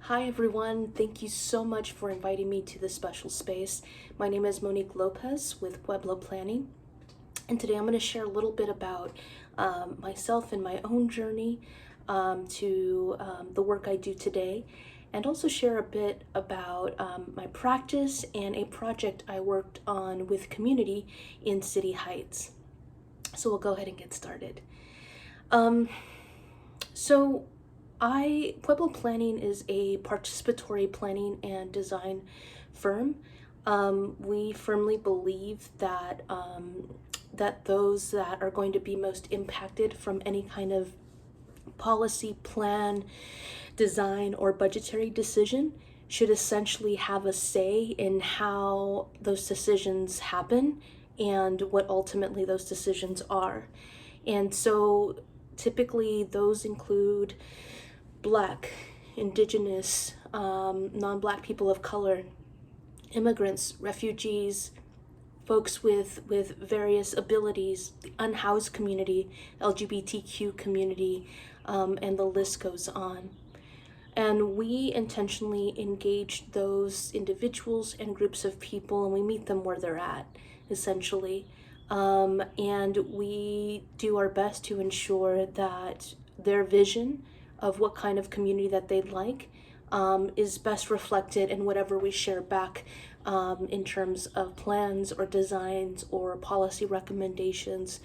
Hi everyone, thank you so much for inviting me to this special space. My name is Monique Lopez with PUEBLO Planning, and today I'm going to share a little bit about myself and my own journey to the work I do today, and also share a bit about my practice and a project I worked on with community in City Heights. So we'll go ahead and get started. So Pueblo Planning is a participatory planning and design firm. We firmly believe that that those that are going to be most impacted from any kind of policy, plan, design, or budgetary decision should essentially have a say in how those decisions happen and what ultimately those decisions are. And so typically those include Black, Indigenous, non-Black people of color, immigrants, refugees, folks with various abilities, the unhoused community, LGBTQ community, and the list goes on. And we intentionally engage those individuals and groups of people, and we meet them where they're at, essentially. And we do our best to ensure that their vision of what kind of community that they'd like is best reflected in whatever we share back in terms of plans or designs or policy recommendations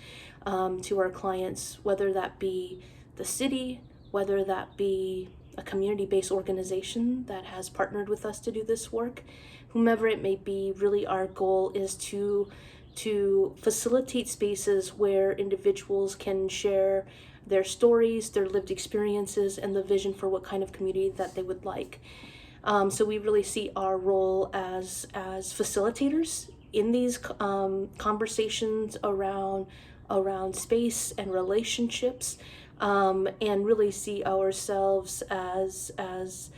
to our clients, whether that be the city, whether that be a community-based organization that has partnered with us to do this work, whomever it may be. Really our goal is to facilitate spaces where individuals can share their stories, their lived experiences, and the vision for what kind of community that they would like. So we really see our role as facilitators in these conversations around space and relationships, and really see ourselves as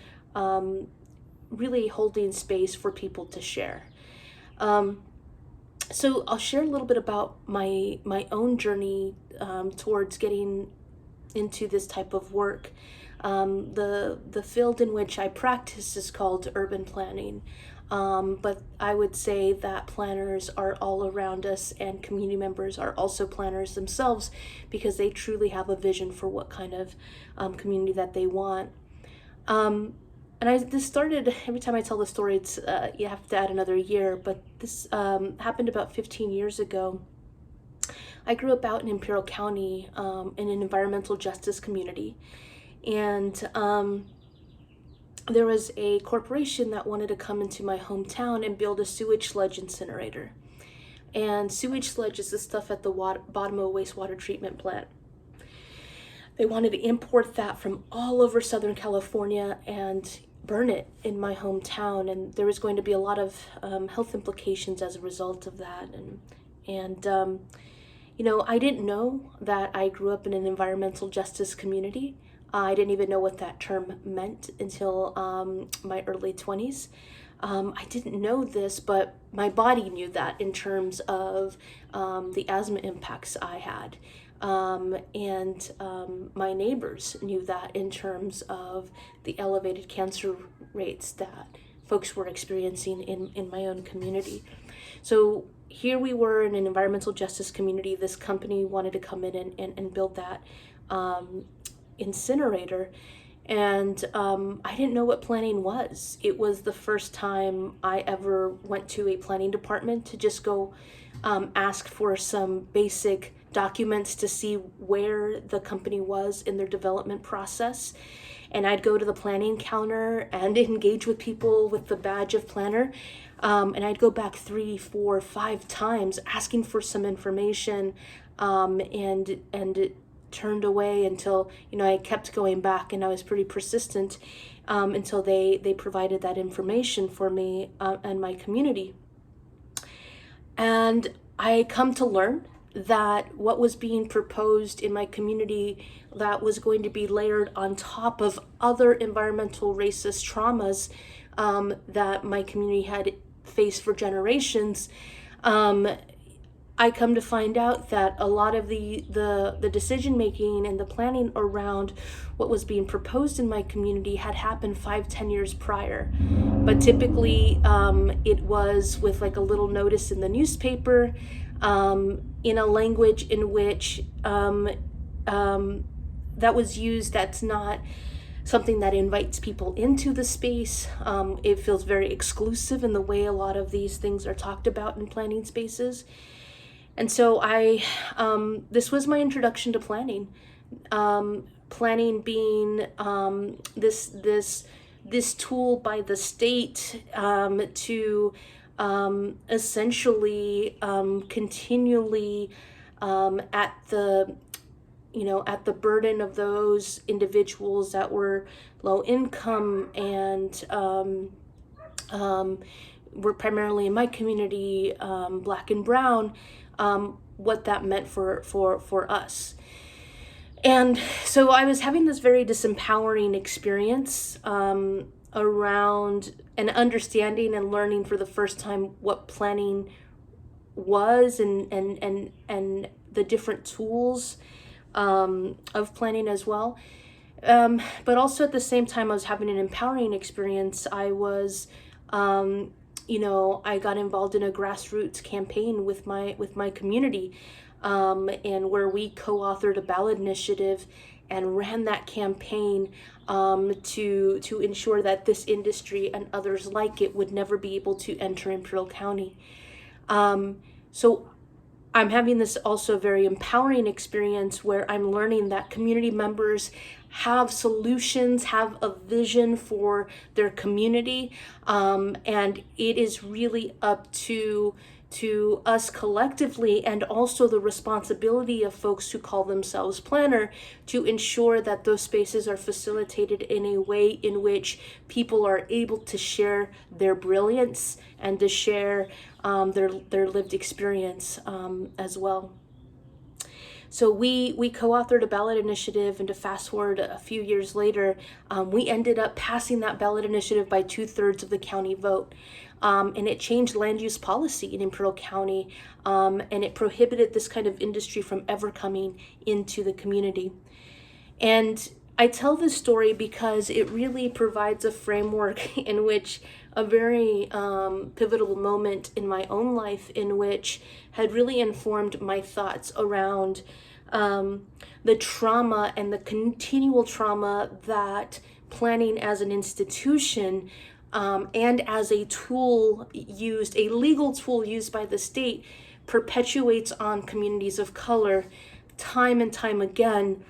really holding space for people to share. So I'll share a little bit about my own journey towards getting into this type of work. The field in which I practice is called urban planning, but I would say that planners are all around us, and community members are also planners themselves, because they truly have a vision for what kind of community that they want. This started, every time I tell the story, it's you have to add another year, but this happened about 15 years ago. I grew up out in Imperial County in an environmental justice community, and there was a corporation that wanted to come into my hometown and build a sewage sludge incinerator. And sewage sludge is the stuff at the bottom of a wastewater treatment plant. They wanted to import that from all over Southern California and burn it in my hometown, and there was going to be a lot of health implications as a result of that. And you know, I didn't know that I grew up in an environmental justice community. I didn't even know what that term meant until my early 20s. I didn't know this, but my body knew that in terms of the asthma impacts I had. And my neighbors knew that in terms of the elevated cancer rates that folks were experiencing in my own community. So here we were in an environmental justice community. This company wanted to come in and build that incinerator. And I didn't know what planning was. It was the first time I ever went to a planning department to just go ask for some basic documents to see where the company was in their development process. And I'd go to the planning counter and engage with people with the badge of planner. And I'd go back 3, 4, 5 times asking for some information, and it turned away until, you know, I kept going back, and I was pretty persistent until they provided that information for me and my community. And I come to learn that what was being proposed in my community that was going to be layered on top of other environmental racist traumas that my community had faced for generations, I come to find out that a lot of the decision making and the planning around what was being proposed in my community had happened 5-10 years prior. But typically it was with like a little notice in the newspaper, in a language in which that was used, that's not something that invites people into the space. It feels very exclusive in the way a lot of these things are talked about in planning spaces. And so this was my introduction to planning. Planning being this tool by the state to essentially continually at the burden of those individuals that were low income and were primarily in my community, Black and brown, what that meant for us. And so I was having this very disempowering experience around and understanding and learning for the first time what planning was and the different tools of planning as well. But also at the same time I was having an empowering experience. I was I got involved in a grassroots campaign with my community, and where we co-authored a ballot initiative and ran that campaign to ensure that this industry and others like it would never be able to enter Imperial County. So I'm having this also very empowering experience where I'm learning that community members have solutions, have a vision for their community, and it is really up to us collectively, and also the responsibility of folks who call themselves planner, to ensure that those spaces are facilitated in a way in which people are able to share their brilliance and to share their lived experience as well. So we co-authored a ballot initiative, and to fast forward a few years later, we ended up passing that ballot initiative by 2/3 of the county vote. And it changed land use policy in Imperial County, and it prohibited this kind of industry from ever coming into the community. And I tell this story because it really provides a framework in which a very pivotal moment in my own life, in which had really informed my thoughts around the trauma and the continual trauma that planning as an institution and as a tool used, a legal tool used by the state, perpetuates on communities of color time and time again,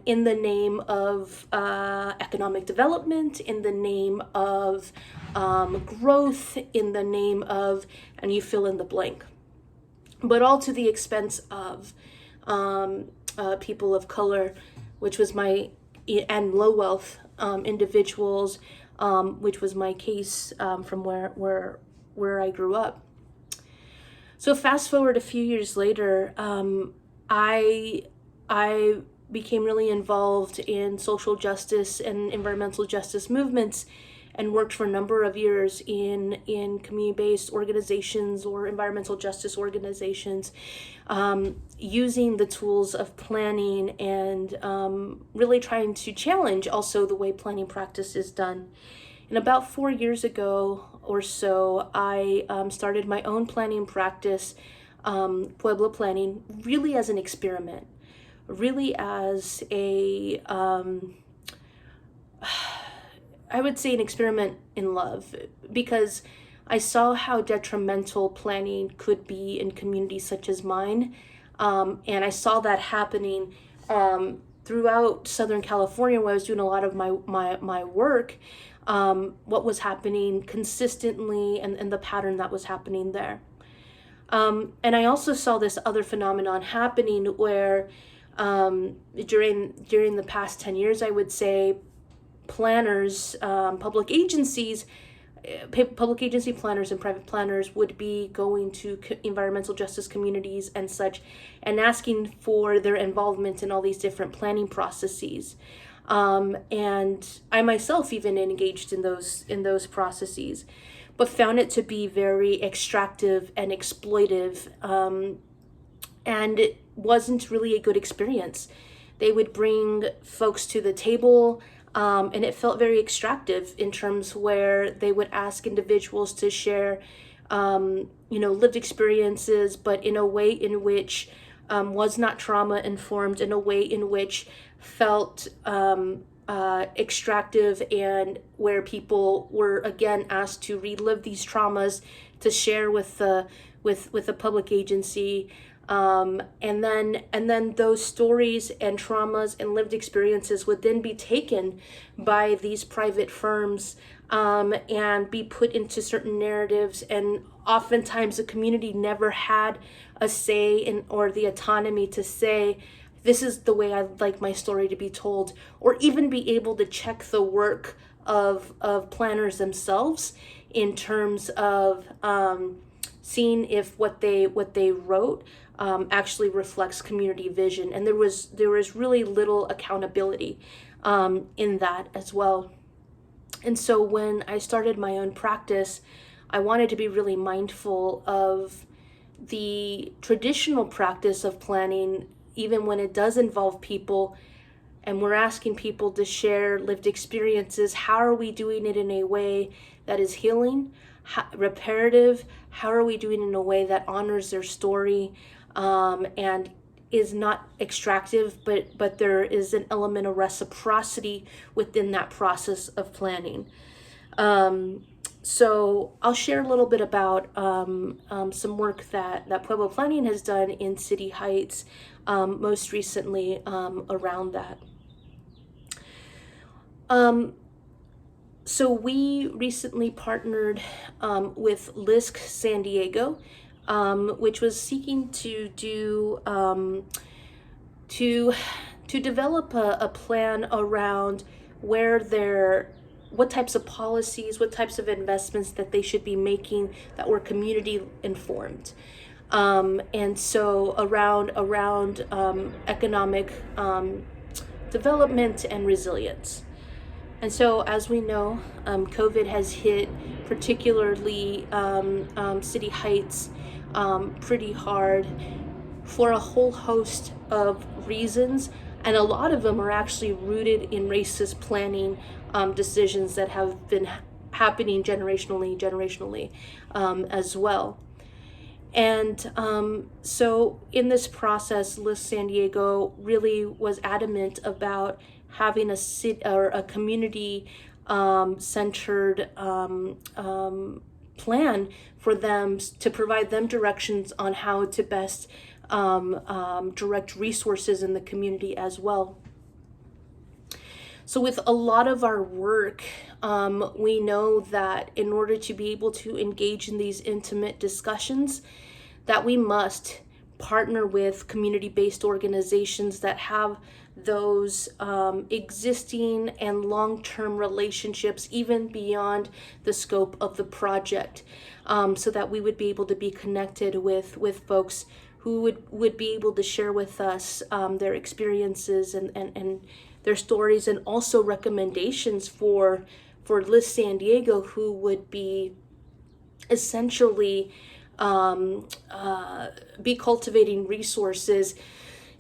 in the name of economic development, in the name of growth, in the name of, and you fill in the blank, but all to the expense of people of color, which was and low wealth individuals, which was my case from where I grew up. So fast forward a few years later, I became really involved in social justice and environmental justice movements, and worked for a number of years in community-based organizations or environmental justice organizations, using the tools of planning and really trying to challenge also the way planning practice is done. And about 4 years ago or so, I started my own planning practice, Pueblo Planning, really as an experiment, really as I would say an experiment in love, because I saw how detrimental planning could be in communities such as mine. And I saw that happening throughout Southern California, where I was doing a lot of my work, what was happening consistently and the pattern that was happening there. And I also saw this other phenomenon happening where during the past 10 years, I would say, planners, public agency planners and private planners would be going to environmental justice communities and such, and asking for their involvement in all these different planning processes. And I myself even engaged in those processes. but found it to be very extractive and exploitive, and it wasn't really a good experience. They would bring folks to the table, and it felt very extractive in terms where they would ask individuals to share, lived experiences, but in a way in which was not trauma informed, in a way in which felt extractive, and where people were again asked to relive these traumas to share with the public agency. And then those stories and traumas and lived experiences would then be taken by these private firms, and be put into certain narratives. And oftentimes the community never had a say in, or the autonomy to say, this is the way I'd like my story to be told, or even be able to check the work of planners themselves in terms of seeing if what they wrote actually reflects community vision. And there was really little accountability in that as well. And so when I started my own practice, I wanted to be really mindful of the traditional practice of planning, even when it does involve people and we're asking people to share lived experiences. How are we doing it in a way that is healing, reparative? How are we doing it in a way that honors their story, and is not extractive, but there is an element of reciprocity within that process of planning. So I'll share a little bit about some work that Pueblo Planning has done in City Heights, most recently, around that. So we recently partnered with LISC San Diego, which was seeking to do to develop a plan around what types of policies, what types of investments that they should be making that were community informed. And so around economic development and resilience. And so, as we know, COVID has hit particularly City Heights pretty hard for a whole host of reasons. And a lot of them are actually rooted in racist planning decisions that have been happening generationally as well. And so in this process, LISC San Diego really was adamant about having a city or a community centered plan for them, to provide them directions on how to best direct resources in the community as well. So with a lot of our work, we know that in order to be able to engage in these intimate discussions, that we must partner with community-based organizations that have those existing and long-term relationships, even beyond the scope of the project, so that we would be able to be connected with folks who would be able to share with us their experiences and their stories, and also recommendations for LISC San Diego, who would be essentially be cultivating resources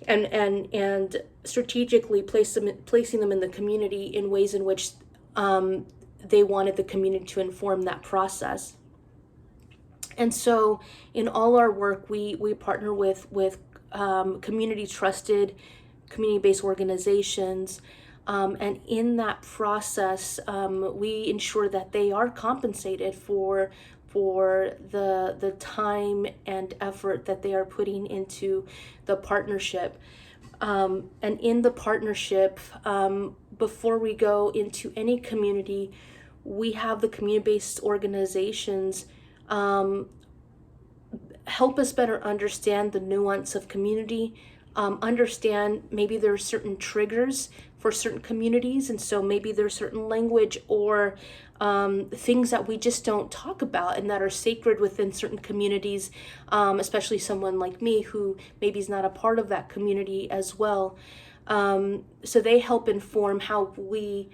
and strategically placing them in the community in ways in which they wanted the community to inform that process. And so in all our work, we partner with community trusted, community-based organizations, and in that process, we ensure that they are compensated for the time and effort that they are putting into the partnership. And in the partnership, before we go into any community, we have the community-based organizations help us better understand the nuance of community, understand maybe there are certain triggers for certain communities, and so maybe there's certain language or things that we just don't talk about and that are sacred within certain communities, especially someone like me who maybe is not a part of that community as well. So they help inform how we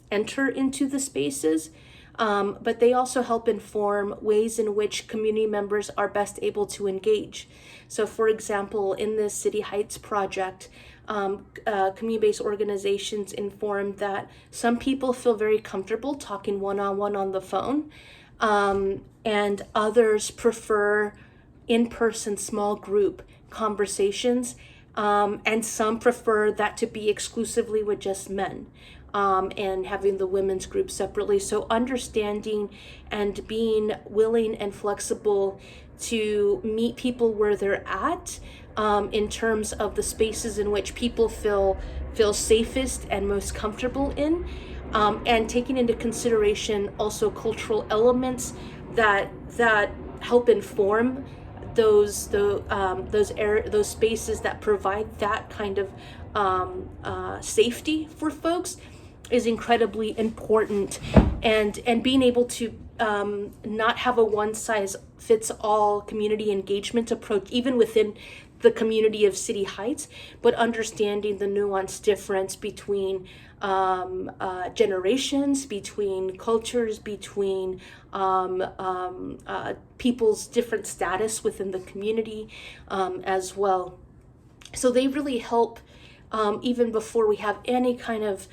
enter into the spaces. but they also help inform ways in which community members are best able to engage. So for example, in the City Heights project, community-based organizations informed that some people feel very comfortable talking one-on-one on the phone, and others prefer in-person small group conversations, and some prefer that to be exclusively with just men, and having the women's group separately. So understanding and being willing and flexible to meet people where they're at, in terms of the spaces in which people feel safest and most comfortable in, and taking into consideration also cultural elements that help inform those spaces that provide that kind of safety for folks is incredibly important. And being able to not have a one size fits all community engagement approach, even within the community of City Heights, but understanding the nuanced difference between generations, between cultures, between people's different status within the community, as well. So they really help, even before we have any kind of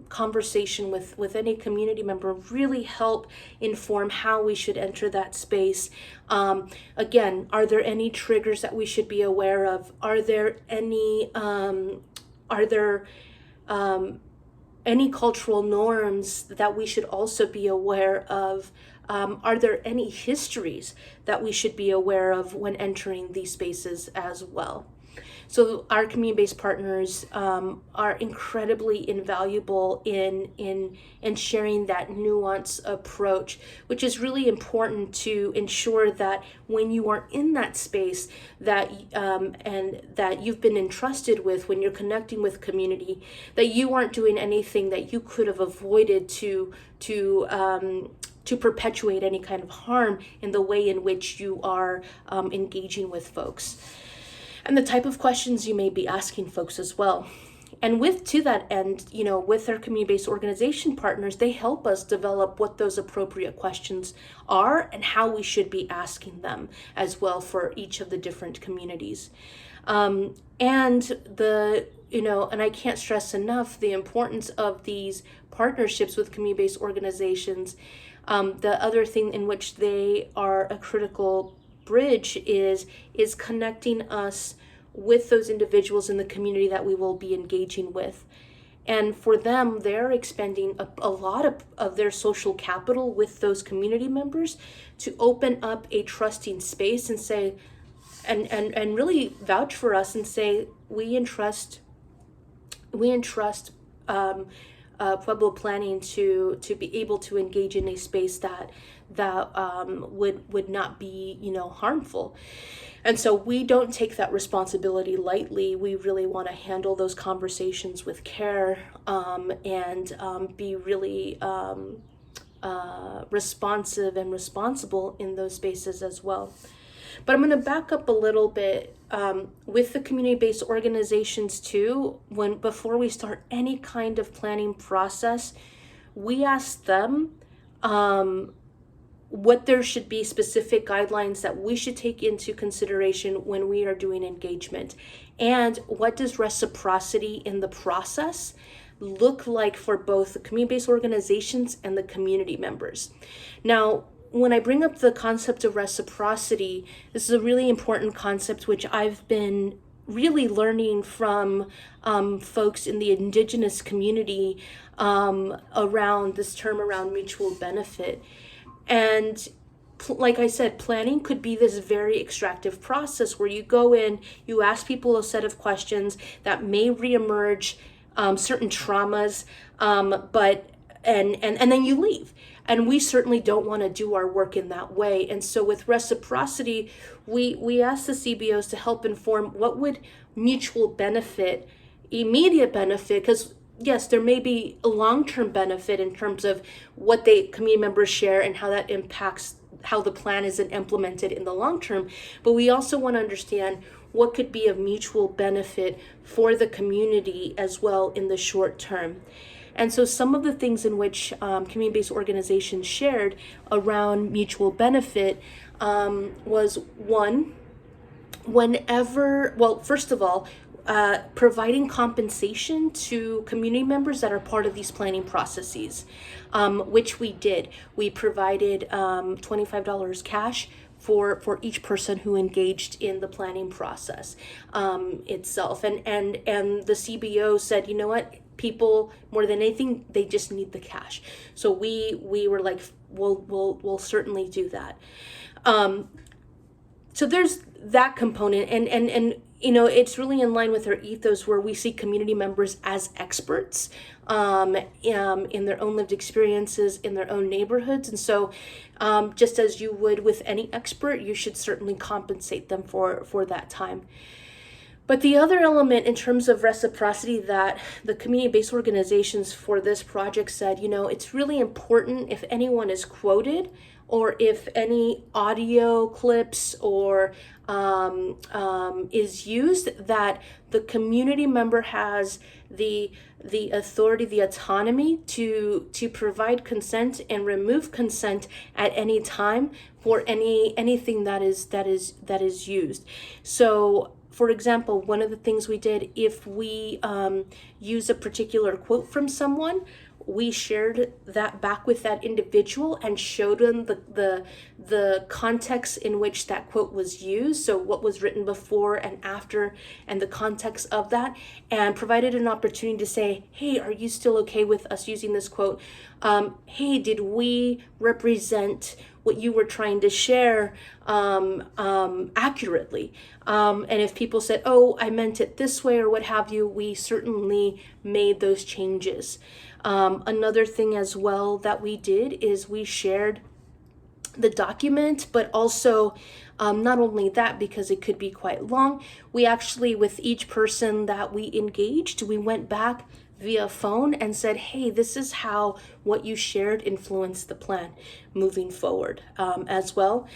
conversation with any community member, really help inform how we should enter that space. Again, are there any triggers that we should be aware of? Are there any cultural norms that we should also be aware of? Are there any histories that we should be aware of when entering these spaces as well? So our community-based partners are incredibly invaluable in sharing that nuanced approach, which is really important to ensure that when you are in that space that and that you've been entrusted with, when you're connecting with community, that you aren't doing anything that you could have avoided to perpetuate any kind of harm in the way in which you are engaging with folks, and the type of questions you may be asking folks as well. And to that end, with our community-based organization partners, they help us develop what those appropriate questions are and how we should be asking them as well for each of the different communities. And I can't stress enough the importance of these partnerships with community-based organizations. The other thing in which they are a critical bridge is connecting us with those individuals in the community that we will be engaging with. And for them, they're expending a lot of their social capital with those community members to open up a trusting space and say, and really vouch for us and say, we entrust Pueblo planning to be able to engage in a space that would not be harmful. And so we don't take that responsibility lightly. We really want to handle those conversations with care, and be really responsive and responsible in those spaces as well. But I'm going to back up a little bit with the community-based organizations too. Before we start any kind of planning process, we ask them what there should be specific guidelines that we should take into consideration when we are doing engagement, and what does reciprocity in the process look like for both the community-based organizations and the community members. Now, when I bring up the concept of reciprocity, this is a really important concept which I've been really learning from folks in the indigenous community around this term around mutual benefit. And like I said, planning could be this very extractive process where you go in, you ask people a set of questions that may reemerge certain traumas, but then you leave. And we certainly don't want to do our work in that way. And so with reciprocity, we ask the CBOs to help inform what would mutual benefit, immediate benefit, because yes, there may be a long-term benefit in terms of what community members share and how that impacts how the plan is implemented in the long term. But we also want to understand what could be of mutual benefit for the community as well in the short term. And so some of the things in which community-based organizations shared around mutual benefit was one, first of all, providing compensation to community members that are part of these planning processes, which we did. We provided $25 cash for each person who engaged in the planning process itself. And the CBO said, you know what, people more than anything, they just need the cash. So we were like, we'll certainly do that. So there's that component, and you know, it's really in line with our ethos, where we see community members as experts in their own lived experiences in their own neighborhoods. And so just as you would with any expert, you should certainly compensate them for that time. But the other element in terms of reciprocity that the community-based organizations for this project said, you know, it's really important if anyone is quoted, or if any audio clips or is used, that the community member has the authority, the autonomy to provide consent and remove consent at any time for anything that is used. So, for example, one of the things we did, if we use a particular quote from someone, we shared that back with that individual and showed them the context in which that quote was used, so what was written before and after, and the context of that, and provided an opportunity to say, hey, are you still okay with us using this quote? Hey, did we represent what you were trying to share accurately? And if people said, oh, I meant it this way, or what have you, we certainly made those changes. Another thing as well that we did is we shared the document, but also not only that, because it could be quite long, we actually, with each person that we engaged, we went back via phone and said, hey, this is how what you shared influenced the plan moving forward as well.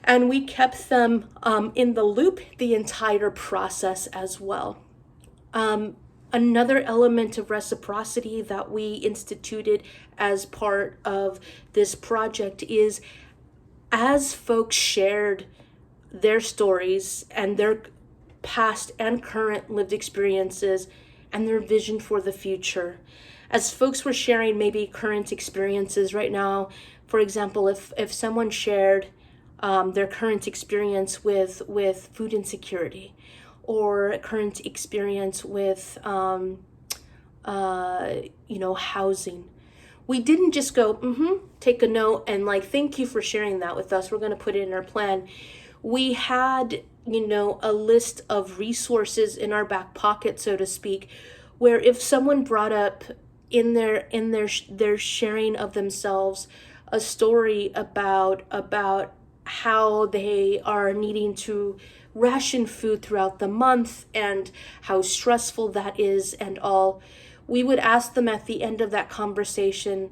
And we kept them in the loop the entire process as well. Another element of reciprocity that we instituted as part of this project is, as folks shared their stories and their past and current lived experiences and their vision for the future, as folks were sharing maybe current experiences right now, for example, if someone shared their current experience with food insecurity, or current experience with housing, we didn't just go, take a note and like, thank you for sharing that with us, we're going to put it in our plan. We had, a list of resources in our back pocket, so to speak, where if someone brought up in their sharing of themselves a story about how they are needing to ration food throughout the month and how stressful that is and all, we would ask them at the end of that conversation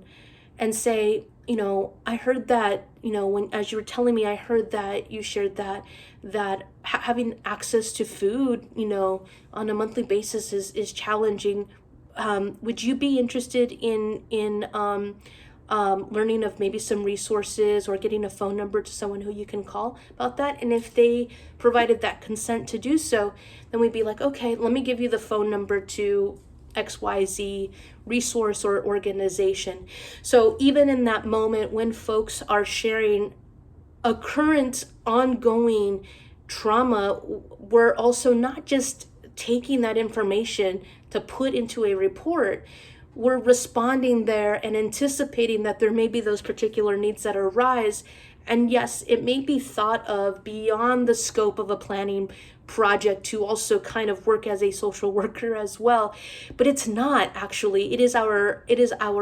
and say, I heard that, when, as you were telling me, I heard that you shared that having access to food, on a monthly basis is challenging. Would you be interested in learning of maybe some resources, or getting a phone number to someone who you can call about that? And if they provided that consent to do so, then we'd be like, okay, let me give you the phone number to XYZ resource or organization. So even in that moment when folks are sharing a current ongoing trauma, we're also not just taking that information to put into a report. We're responding there and anticipating that there may be those particular needs that arise. And yes, it may be thought of beyond the scope of a planning project to also kind of work as a social worker as well, but it's not actually. It is our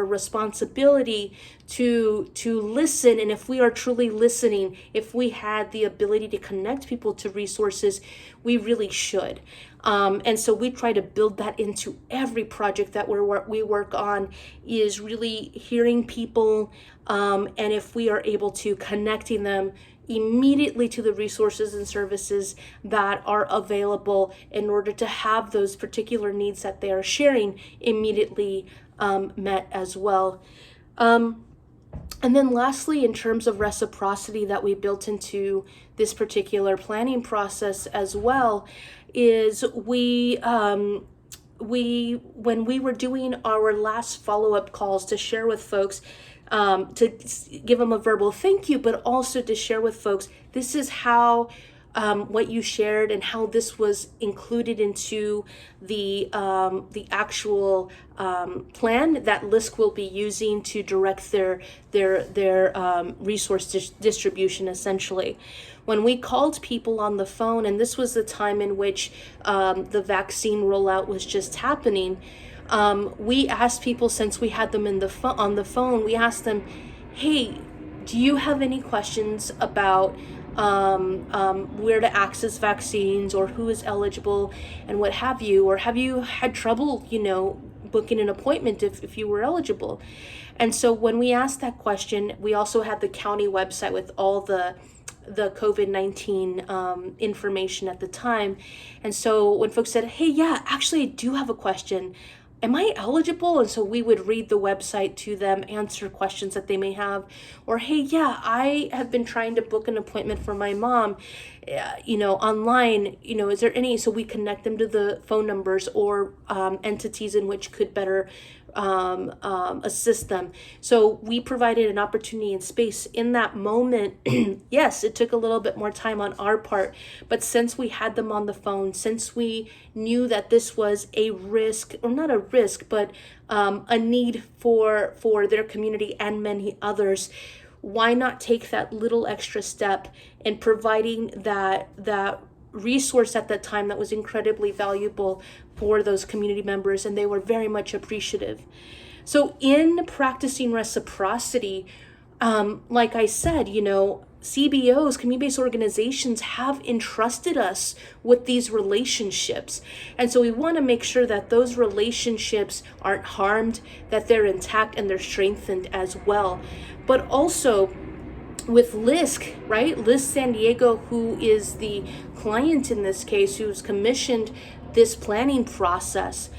responsibility to listen. And if we are truly listening, if we had the ability to connect people to resources, we really should. And so we try to build that into every project that we work on, is really hearing people, and if we are able to, connecting them immediately to the resources and services that are available in order to have those particular needs that they are sharing immediately met as well. And then lastly, in terms of reciprocity that we built into this particular planning process as well, is when we were doing our last follow-up calls to share with folks, to give them a verbal thank you, but also to share with folks, this is how what you shared and how this was included into the actual plan that LISC will be using to direct their resource distribution, essentially. When we called people on the phone, and this was the time in which the vaccine rollout was just happening, we asked people, since we had them on the phone, we asked them, hey, do you have any questions about where to access vaccines, or who is eligible, and what have you? Or have you had trouble, booking an appointment if you were eligible? And so when we asked that question, we also had the county website with all the COVID-19 information at the time. And so when folks said, hey, yeah, actually I do have a question, am I eligible? And so we would read the website to them, answer questions that they may have. Or, hey, yeah, I have been trying to book an appointment for my mom, online, is there any? So we connect them to the phone numbers or entities in which could better assist them. So we provided an opportunity and space in that moment. Yes, it took a little bit more time on our part, but since we had them on the phone, since we knew that this was a risk, or not a risk, but a need for their community and many others, why not take that little extra step in providing that resource at that time that was incredibly valuable for those community members, and they were very much appreciative. So in practicing reciprocity, like I said, CBOs, community-based organizations, have entrusted us with these relationships. And so we want to make sure that those relationships aren't harmed, that they're intact and they're strengthened as well. But also with LISC, right? LISC San Diego, who is the client in this case, who's commissioned this planning process,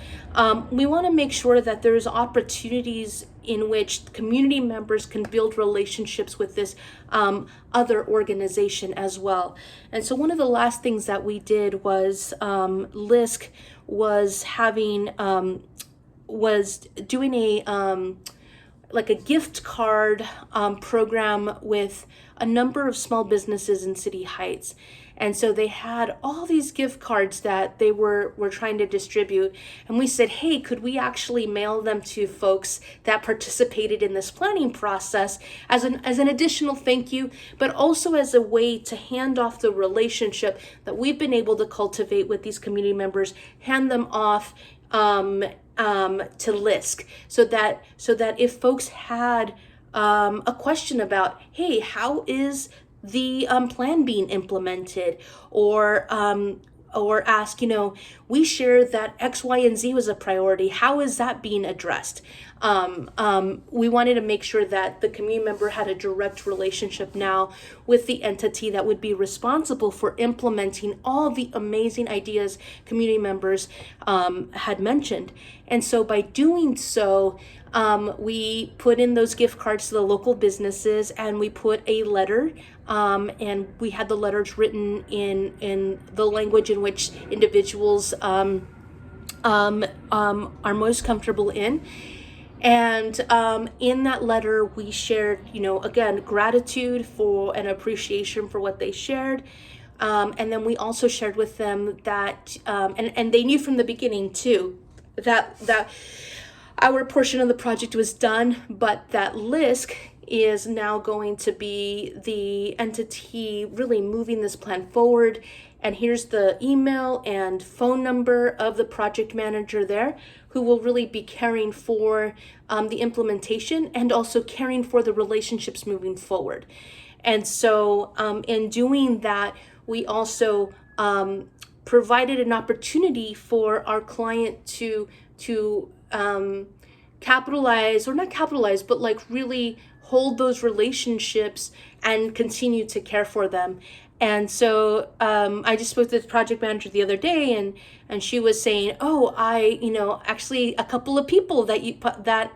we want to make sure that there's opportunities in which community members can build relationships with this other organization as well. And so one of the last things that we did was LISC was doing a gift card program with a number of small businesses in City Heights. And so they had all these gift cards that they were trying to distribute. And we said, hey, could we actually mail them to folks that participated in this planning process as an additional thank you, but also as a way to hand off the relationship that we've been able to cultivate with these community members, hand them off to LISC, so that if folks had a question about, hey, how is the plan being implemented, or ask, we shared that X, Y, and Z was a priority. How is that being addressed? We wanted to make sure that the community member had a direct relationship now with the entity that would be responsible for implementing all the amazing ideas community members had mentioned. And so by doing so, we put in those gift cards to the local businesses, and we put a letter, and we had the letters written in the language in which individuals are most comfortable in. And in that letter, we shared, again, gratitude for and appreciation for what they shared. And then we also shared with them that, and they knew from the beginning too, that our portion of the project was done, but that LISC is now going to be the entity really moving this plan forward. And here's the email and phone number of the project manager there, who will really be caring for the implementation and also caring for the relationships moving forward. And so in doing that, we also provided an opportunity for our client to capitalize, or not capitalize, but like really hold those relationships and continue to care for them. And so I just spoke to the project manager the other day, and she was saying, "Oh, actually, a couple of people that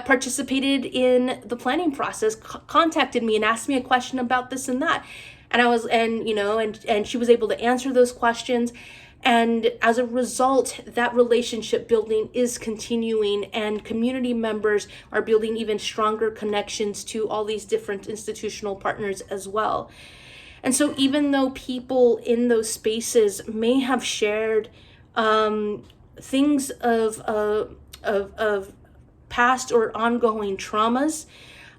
participated in the planning process contacted me and asked me a question about this and that." And I was, and she was able to answer those questions. And as a result, that relationship building is continuing, and community members are building even stronger connections to all these different institutional partners as well. And so even though people in those spaces may have shared things of past or ongoing traumas,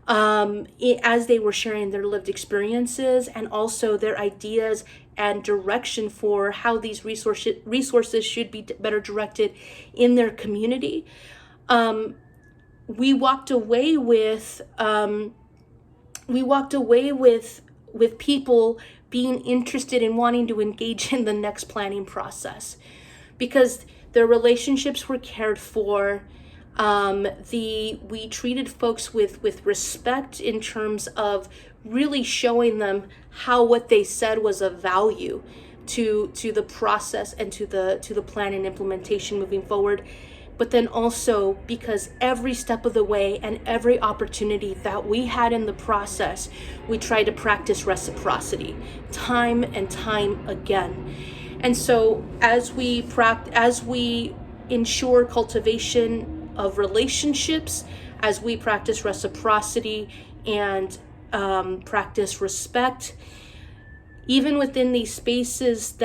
as they were sharing their lived experiences and also their ideas and direction for how these resources should be better directed in their community, we walked away with people being interested in wanting to engage in the next planning process because their relationships were cared for. We treated folks with respect in terms of really showing them how what they said was of value to the process and to the plan and implementation moving forward. But then also because every step of the way and every opportunity that we had in the process, we tried to practice reciprocity time and time again. And so as we ensure cultivation of relationships, as we practice reciprocity and practice respect, even within these spaces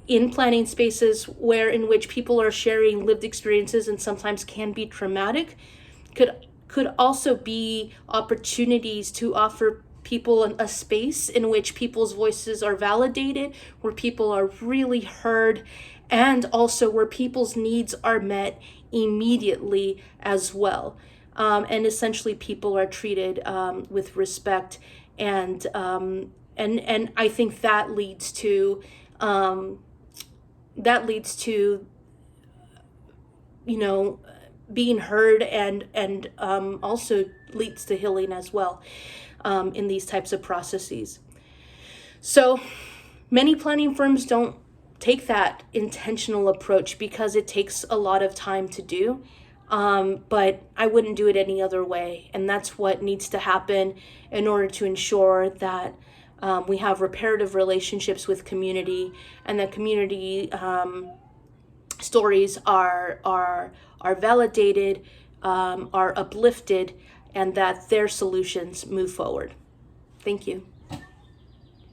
in planning spaces in which people are sharing lived experiences and sometimes can be traumatic, could also be opportunities to offer people a space in which people's voices are validated, where people are really heard, and also where people's needs are met immediately as well. And essentially people are treated with respect, and I think that leads to being heard, and also leads to healing as well in these types of processes. So many planning firms don't take that intentional approach because it takes a lot of time to do. But I wouldn't do it any other way. And that's what needs to happen in order to ensure that we have reparative relationships with community, and that community stories are validated, are uplifted, and that their solutions move forward. Thank you.